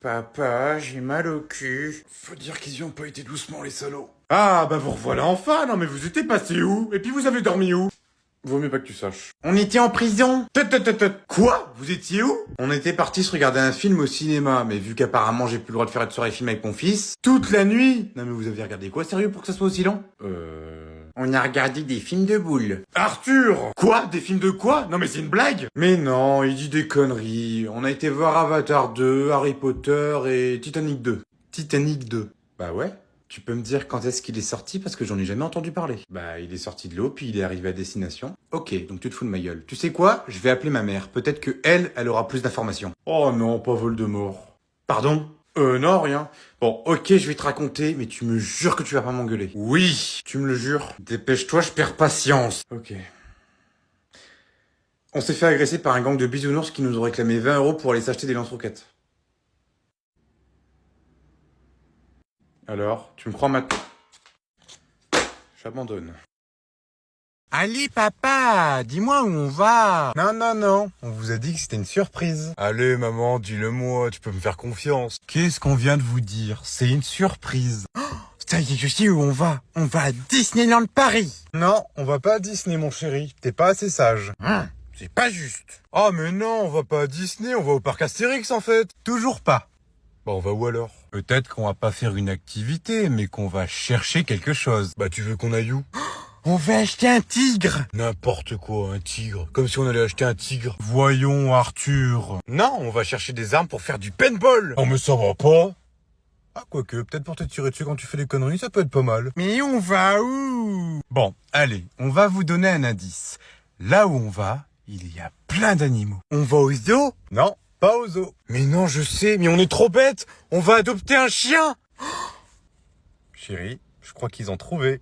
Papa, j'ai mal au cul. Faut dire qu'ils y ont pas été doucement, les salauds. Ah, bah vous revoilà enfin. Non mais vous étiez passé où? Et puis vous avez dormi où? Vaut mieux pas que tu saches. On était en prison. Quoi? Vous étiez où? On était partis se regarder un film au cinéma, mais vu qu'apparemment j'ai plus le droit de faire de soirée film avec mon fils, toute la nuit. Non mais vous avez regardé quoi, sérieux, pour que ça soit aussi long? On a regardé des films de boules. Arthur! Quoi? Des films de quoi? Non mais c'est une blague! Mais non, il dit des conneries. On a été voir Avatar 2, Harry Potter et Titanic 2. Titanic 2. Bah ouais. Tu peux me dire quand est-ce qu'il est sorti parce que j'en ai jamais entendu parler. Bah il est sorti de l'eau puis il est arrivé à destination. Ok, donc tu te fous de ma gueule. Tu sais quoi? Je vais appeler ma mère. Peut-être que elle aura plus d'informations. Oh non, pas Voldemort. Pardon? Non, rien. Bon, ok, je vais te raconter, mais tu me jures que tu vas pas m'engueuler. Oui, tu me le jures. Dépêche-toi, je perds patience. Ok. On s'est fait agresser par un gang de bisounours qui nous ont réclamé 20 € pour aller s'acheter des lance-roquettes. Alors, tu me crois maintenant? J'abandonne. Allez papa, dis-moi où on va. Non, on vous a dit que c'était une surprise. Allez, maman, dis-le-moi, tu peux me faire confiance. Qu'est-ce qu'on vient de vous dire? C'est une surprise. Oh, ça y est, je sais où on va. On va à Disneyland Paris. Non, on va pas à Disney, mon chéri. T'es pas assez sage. C'est pas juste. Ah, mais non, on va pas à Disney, on va au parc Astérix, en fait. Toujours pas. Bah, on va où alors? Peut-être qu'on va pas faire une activité, mais qu'on va chercher quelque chose. Bah, tu veux qu'on aille où? On va acheter un tigre. N'importe quoi, un tigre. Comme si on allait acheter un tigre. Voyons, Arthur. Non, on va chercher des armes pour faire du paintball. Oh, mais ça va pas. Ah, quoique, peut-être pour te tirer dessus quand tu fais des conneries, ça peut être pas mal. Mais on va où? Bon, allez, on va vous donner un indice. Là où on va, il y a plein d'animaux. On va au zoo? Non, pas au zoo. Mais non, je sais, mais on est trop bêtes. On va adopter un chien. Chérie, je crois qu'ils ont trouvé.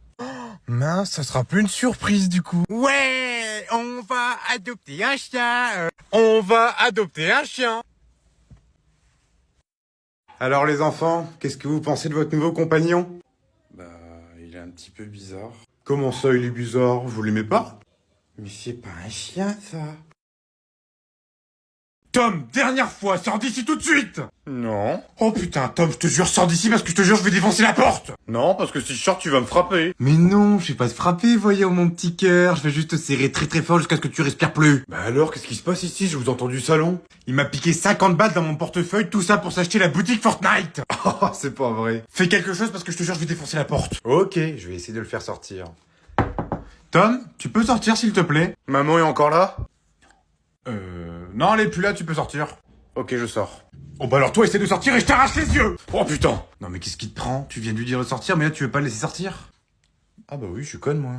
Mince, ça sera plus une surprise du coup. Ouais, on va adopter un chien. On va adopter un chien. Alors les enfants, qu'est-ce que vous pensez de votre nouveau compagnon? Bah, il est un petit peu bizarre. Comment ça, il est bizarre? Vous l'aimez pas? Mais c'est pas un chien, ça. Tom, dernière fois, sors d'ici tout de suite! Non. Oh putain, Tom, je te jure, sors d'ici parce que je te jure, je vais défoncer la porte! Non, parce que si je sors, tu vas me frapper. Mais non, je vais pas te frapper, voyons mon petit cœur, je vais juste te serrer très très fort jusqu'à ce que tu respires plus. Bah alors, qu'est-ce qui se passe ici? Je vous entends du salon. Il m'a piqué 50 balles dans mon portefeuille, tout ça pour s'acheter la boutique Fortnite! Oh, c'est pas vrai. Fais quelque chose parce que je te jure, je vais défoncer la porte. Ok, je vais essayer de le faire sortir. Tom, tu peux sortir s'il te plaît? Maman est encore là? Non, elle est plus là, tu peux sortir. Ok, je sors. Oh bah alors toi, essaie de sortir et je t'arrache les yeux! Oh putain! Non mais qu'est-ce qui te prend? Tu viens de lui dire de sortir, mais là tu veux pas le laisser sortir? Ah bah oui, je suis conne, moi.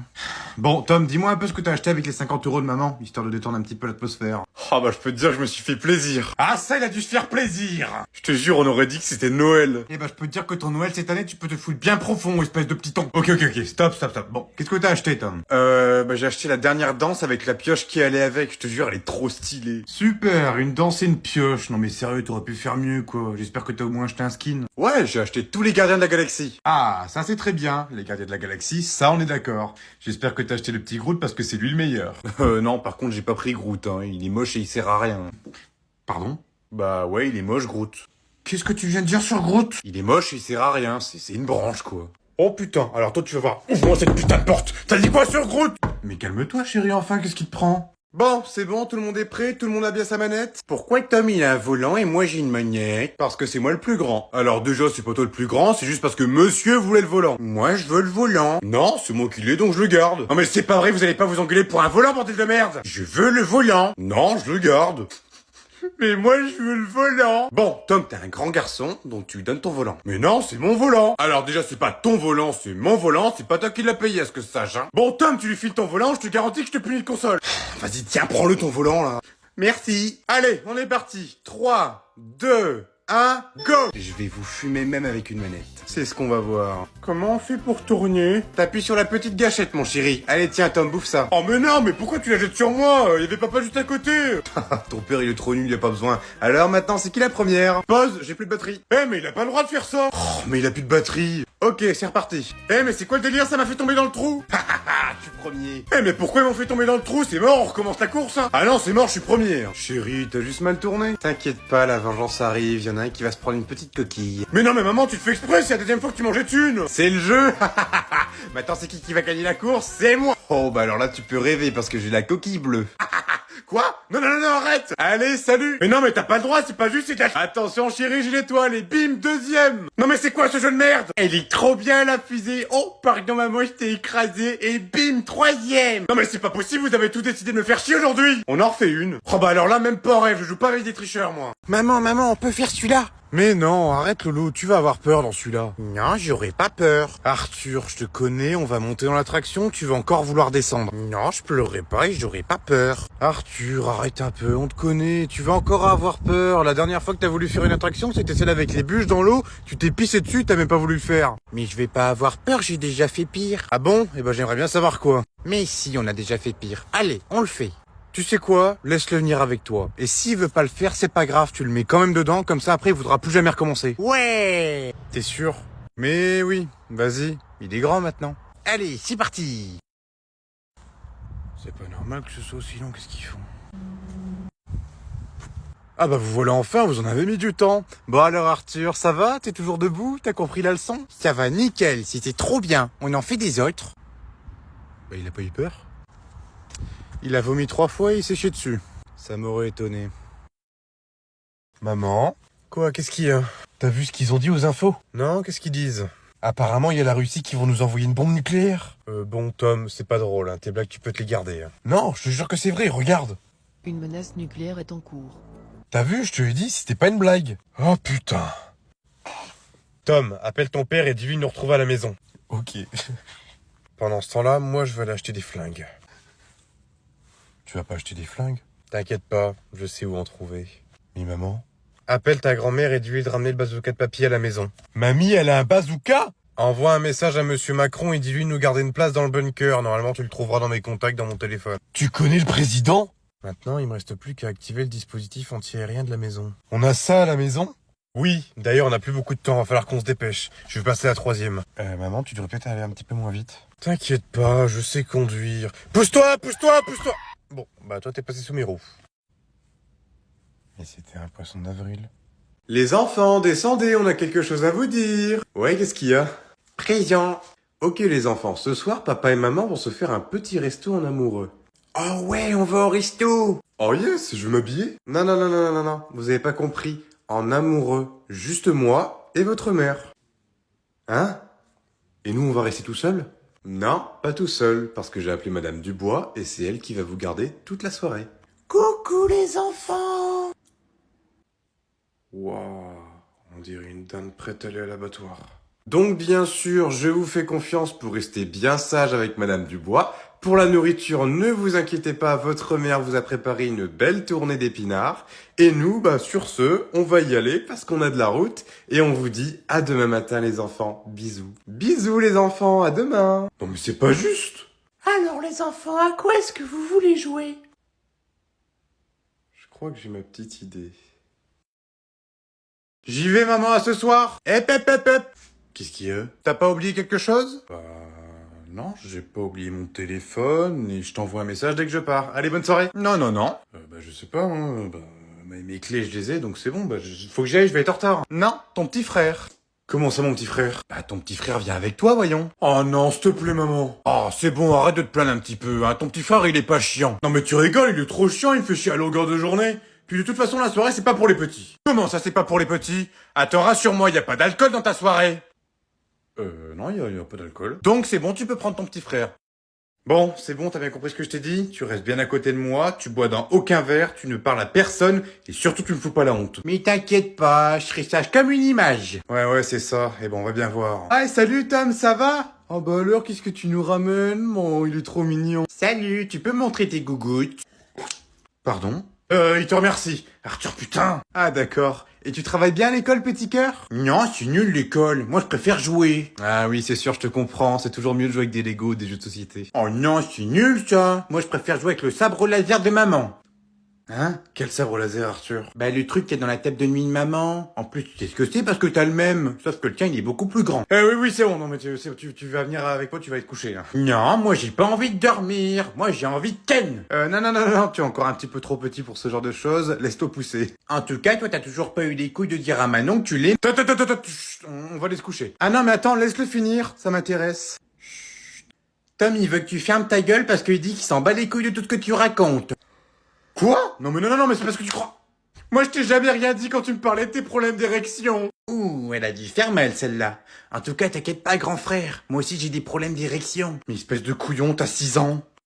Bon, Tom, dis-moi un peu ce que t'as acheté avec les 50 € de maman, histoire de détendre un petit peu l'atmosphère. Ah bah je peux te dire que je me suis fait plaisir. Ah ça, il a dû se faire plaisir! Je te jure, on aurait dit que c'était Noël. Eh bah je peux te dire que ton Noël cette année, tu peux te foutre bien profond, espèce de petit ton. Ok, stop. Bon, qu'est-ce que t'as acheté, Tom? Bah j'ai acheté la dernière danse avec la pioche qui allait avec, je te jure, elle est trop stylée. Super, une danse et une pioche. Non mais sérieux, t'aurais pu faire mieux, quoi. J'espère que t'as au moins acheté un skin. Ouais, j'ai acheté tous les gardiens de la galaxie. Ah, ça c'est très bien. Les gardiens de la galaxie, ça on est d'accord. J'espère que t'as acheté le petit Groot parce que c'est lui le meilleur. Non, par contre, j'ai pas pris Groot, hein. Il est moche et il sert à rien. Pardon? Bah ouais, il est moche, Groot. Qu'est-ce que tu viens de dire sur Groot? Il est moche et il sert à rien, c'est une branche, quoi. Oh putain, alors toi tu vas voir. Ouvre-moi cette putain de porte. T'as dit quoi sur Groot? Mais calme-toi chérie, enfin, qu'est-ce qui te prend? Bon, c'est bon, tout le monde est prêt, tout le monde a bien sa manette? Pourquoi Tom il a un volant et moi j'ai une manette? Parce que c'est moi le plus grand. Alors déjà, c'est pas toi le plus grand, c'est juste parce que monsieur voulait le volant. Moi je veux le volant. Non, c'est moi qui l'ai, donc je le garde. Non mais c'est pas vrai, vous allez pas vous engueuler pour un volant, bordel de merde. Je veux le volant. Non, je le garde. Mais moi je veux le volant. Bon, Tom, t'es un grand garçon, donc tu lui donnes ton volant. Mais non, c'est mon volant. Alors déjà, c'est pas ton volant, c'est mon volant, c'est pas toi qui l'as payé, à ce que ça sache, hein. Bon Tom, tu lui files ton volant, je te garantis que je te punis de console. Vas-y, tiens, prends-le ton volant, là. Merci. Allez, on est parti. 3, 2, 1, go. Je vais vous fumer même avec une manette. C'est ce qu'on va voir. Comment on fait pour tourner? T'appuies sur la petite gâchette, mon chéri. Allez, tiens, Tom, bouffe ça. Oh mais non, mais pourquoi tu la jettes sur moi? Il y avait papa juste à côté. Ton père, il est trop nul, il a pas besoin. Alors maintenant, c'est qui la première? Pause, j'ai plus de batterie. Eh mais il a pas le droit de faire ça. Oh, mais il a plus de batterie. Ok, c'est reparti. Eh mais c'est quoi le délire? Ça m'a fait tomber dans le trou. Je suis premier. Eh mais pourquoi ils m'ont fait tomber dans le trou? C'est mort, on recommence la course, hein. Ah non, c'est mort, je suis premier. Chéri, t'as juste mal tourné. T'inquiète pas, la vengeance arrive, y en a un qui va se prendre une petite coquille. Mais non mais maman, tu te fais exprès, c'est la deuxième fois que tu manges des thunes. C'est le jeu. Maintenant c'est qui va gagner la course? C'est moi. Oh bah alors là tu peux rêver parce que j'ai la coquille bleue. Quoi? Non, non, non, non, arrête. Allez, salut. Mais non, mais t'as pas le droit, c'est pas juste, c'est... Attention, chérie, j'ai l'étoile, et bim, deuxième. Non, mais c'est quoi ce jeu de merde? Elle est trop bien, la fusée. Oh, pardon, maman, je t'ai écrasé, et bim, troisième. Non, mais c'est pas possible, vous avez tout décidé de me faire chier aujourd'hui. On en refait une. Oh, bah alors là, même pas en rêve, je joue pas avec des tricheurs, moi. Maman, on peut faire celui-là? Mais non, arrête, Lolo, tu vas avoir peur dans celui-là. Non, j'aurais pas peur. Arthur, je te connais, on va monter dans l'attraction, tu vas encore vouloir descendre. Non, je pleurerai pas et j'aurais pas peur. Arthur, arrête un peu, on te connaît, tu vas encore avoir peur. La dernière fois que t'as voulu faire une attraction, c'était celle avec les bûches dans l'eau, tu t'es pissé dessus, t'as même pas voulu le faire. Mais je vais pas avoir peur, j'ai déjà fait pire. Ah bon? Eh ben j'aimerais bien savoir quoi. Mais si, on a déjà fait pire. Allez, on le fait. Tu sais quoi? Laisse-le venir avec toi. Et s'il veut pas le faire, c'est pas grave, tu le mets quand même dedans, comme ça après il voudra plus jamais recommencer. Ouais! T'es sûr? Mais oui, vas-y, il est grand maintenant. Allez, c'est parti! C'est pas normal que ce soit aussi long, qu'est-ce qu'ils font? Ah bah vous voilà enfin, vous en avez mis du temps. Bon alors Arthur, ça va? T'es toujours debout? T'as compris la leçon? Ça va nickel, c'était trop bien. On en fait des autres. Bah il a pas eu peur? Il a vomi 3 fois et il s'est chié dessus. Ça m'aurait étonné. Maman? Quoi, qu'est-ce qu'il y a? T'as vu ce qu'ils ont dit aux infos? Non, qu'est-ce qu'ils disent? Apparemment, il y a la Russie qui vont nous envoyer une bombe nucléaire. Bon, Tom, c'est pas drôle, hein. Tes blagues, tu peux te les garder. Hein. Non, je te jure que c'est vrai, regarde. Une menace nucléaire est en cours. T'as vu, je te l'ai dit, c'était pas une blague. Oh putain. Tom, appelle ton père et dis-lui de nous retrouver à la maison. Ok. Pendant ce temps-là, moi, je vais aller acheter des flingues. Tu vas pas acheter des flingues? T'inquiète pas, je sais où en trouver. Mais maman? Appelle ta grand-mère et dis-lui de ramener le bazooka de papy à la maison. Mamie, elle a un bazooka? Envoie un message à monsieur Macron et dis-lui de nous garder une place dans le bunker. Normalement, tu le trouveras dans mes contacts dans mon téléphone. Tu connais le président? Maintenant, il me reste plus qu'à activer le dispositif anti-aérien de la maison. On a ça à la maison? Oui, d'ailleurs, on n'a plus beaucoup de temps, va falloir qu'on se dépêche. Je vais passer à la 3e. Maman, tu devrais peut-être aller un petit peu moins vite. T'inquiète pas, je sais conduire. Pousse-toi, pousse-toi, pousse-toi! Bon, bah toi t'es passé sous mes roues. Et c'était un poisson d'avril. Les enfants, descendez, on a quelque chose à vous dire. Ouais, qu'est-ce qu'il y a? Présent. Ok les enfants, ce soir, papa et maman vont se faire un petit resto en amoureux. Oh ouais, on va au resto. Oh yes, je veux m'habiller? Non, non, non, non, non, non, non, vous avez pas compris. En amoureux, juste moi et votre mère. Hein? Et nous, on va rester tout seul? Non, pas tout seul, parce que j'ai appelé Madame Dubois et c'est elle qui va vous garder toute la soirée. Coucou les enfants. Waouh, on dirait une dinde prête à aller à l'abattoir. Donc bien sûr, je vous fais confiance pour rester bien sage avec Madame Dubois. Pour la nourriture, ne vous inquiétez pas, votre mère vous a préparé une belle tournée d'épinards. Et nous, bah sur ce, on va y aller parce qu'on a de la route. Et on vous dit à demain matin les enfants. Bisous. Bisous les enfants, à demain. Non mais c'est pas juste. Alors les enfants, à quoi est-ce que vous voulez jouer? Je crois que j'ai ma petite idée. J'y vais maman, à ce soir. Hep hep hep hep. Qu'est-ce qu'il y a? T'as pas oublié quelque chose? Non, j'ai pas oublié mon téléphone et je t'envoie un message dès que je pars. Allez, bonne soirée. Non, non, non. Je sais pas, hein. Mes clés, je les ai, donc c'est bon. Faut que j'y aille, je vais être en retard. Non, ton petit frère. Comment ça, mon petit frère? Ton petit frère vient avec toi, voyons. Oh non, s'il te plaît, maman. Oh, c'est bon, arrête de te plaindre un petit peu, hein. Ton petit frère, il est pas chiant. Non, mais tu rigoles, il est trop chiant, il me fait chier à longueur de journée. Puis de toute façon, la soirée, c'est pas pour les petits. Comment ça, c'est pas pour les petits? Attends, rassure-moi, y a pas d'alcool dans ta soirée. Non, y a pas d'alcool. Donc c'est bon, tu peux prendre ton petit frère. Bon, c'est bon, t'as bien compris ce que je t'ai dit? Tu restes bien à côté de moi, tu bois dans aucun verre, tu ne parles à personne, et surtout tu me fous pas la honte. Mais t'inquiète pas, je serai sage comme une image. Ouais, c'est ça. Et bon, on va bien voir. Ah, salut Tom, ça va? Oh bah alors, qu'est-ce que tu nous ramènes? Oh, il est trop mignon. Salut, tu peux me montrer tes gougouttes? Pardon? Il te remercie. Arthur, putain. Ah, d'accord. Et tu travailles bien à l'école, petit cœur? Non, c'est nul l'école. Moi, je préfère jouer. Ah oui, c'est sûr, je te comprends. C'est toujours mieux de jouer avec des Lego ou des jeux de société. Oh non, c'est nul ça. Moi, je préfère jouer avec le sabre laser de maman. Hein? Quel sabre laser, Arthur? Bah, le truc qui est dans la table de nuit de maman. En plus, tu sais ce que c'est parce que t'as le même. Sauf que le tien, il est beaucoup plus grand. Oui, c'est bon. Non, mais tu vas venir avec moi, tu vas être couché, là. Non, moi, j'ai pas envie de dormir. Moi, j'ai envie de ken. Non, tu es encore un petit peu trop petit pour ce genre de choses. Laisse-toi pousser. En tout cas, toi, t'as toujours pas eu les couilles de dire à Manon que tu l'aimes. On va aller se coucher. Ah non, mais attends, laisse-le finir. Ça m'intéresse. Tom, il veut que tu fermes ta gueule parce qu'il dit qu'il s'en bat les couilles de tout ce que tu racontes. Quoi? Non, mais c'est parce que tu crois. Moi, je t'ai jamais rien dit quand tu me parlais de tes problèmes d'érection. Ouh, elle a dû faire mal, celle-là. En tout cas, t'inquiète pas, grand frère. Moi aussi, j'ai des problèmes d'érection. Mais espèce de couillon, t'as 6 ans.